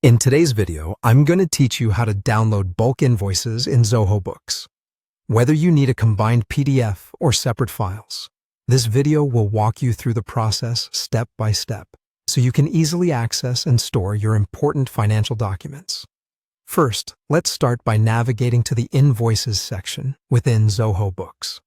In today's video, I'm going to teach you how to download bulk invoices in Zoho Books. Whether you need a combined PDF or separate files, this video will walk you through the process step by step so you can easily access and store your important financial documents. First, let's start by navigating to the Invoices section within Zoho Books.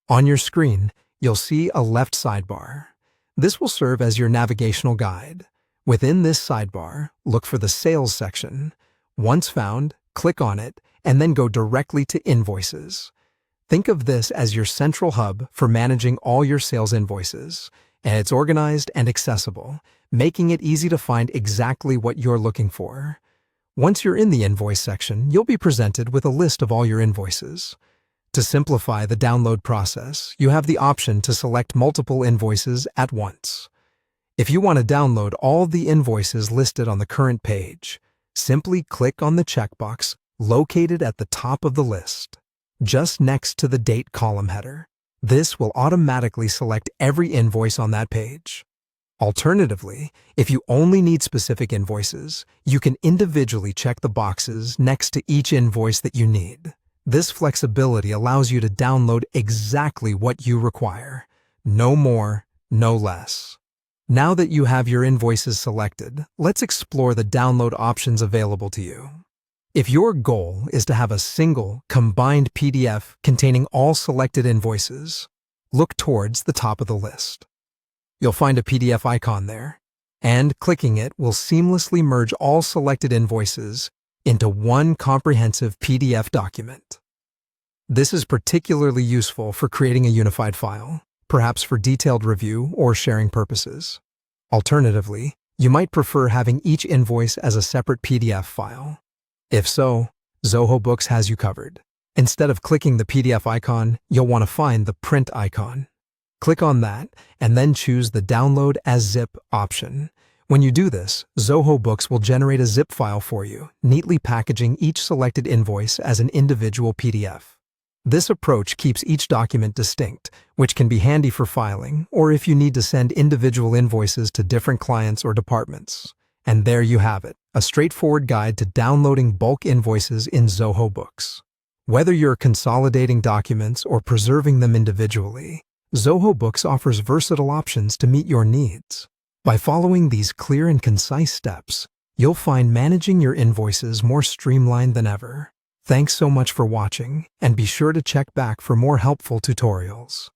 On your screen, you'll see a left sidebar. This will serve as your navigational guide. Within this sidebar, look for the Sales section. Once found, click on it, and then go directly to Invoices. Think of this as your central hub for managing all your sales invoices, and it's organized and accessible, making it easy to find exactly what you're looking for. Once you're in the Invoice section, you'll be presented with a list of all your invoices. To simplify the download process, you have the option to select multiple invoices at once. If you want to download all the invoices listed on the current page, simply click on the checkbox located at the top of the list, just next to the date column header. This will automatically select every invoice on that page. Alternatively, if you only need specific invoices, you can individually check the boxes next to each invoice that you need. This flexibility allows you to download exactly what you require. No more, no less. Now that you have your invoices selected, let's explore the download options available to you. If your goal is to have a single, combined PDF containing all selected invoices, look towards the top of the list. You'll find a PDF icon there, and clicking it will seamlessly merge all selected invoices into one comprehensive PDF document. This is particularly useful for creating a unified file, perhaps for detailed review or sharing purposes. Alternatively, you might prefer having each invoice as a separate PDF file. If so, Zoho Books has you covered. Instead of clicking the PDF icon, you'll want to find the print icon. Click on that and then choose the Download as Zip option. When you do this, Zoho Books will generate a zip file for you, neatly packaging each selected invoice as an individual PDF. This approach keeps each document distinct, which can be handy for filing or if you need to send individual invoices to different clients or departments. And there you have it, a straightforward guide to downloading bulk invoices in Zoho Books. Whether you're consolidating documents or preserving them individually, Zoho Books offers versatile options to meet your needs. By following these clear and concise steps, you'll find managing your invoices more streamlined than ever. Thanks so much for watching, and be sure to check back for more helpful tutorials.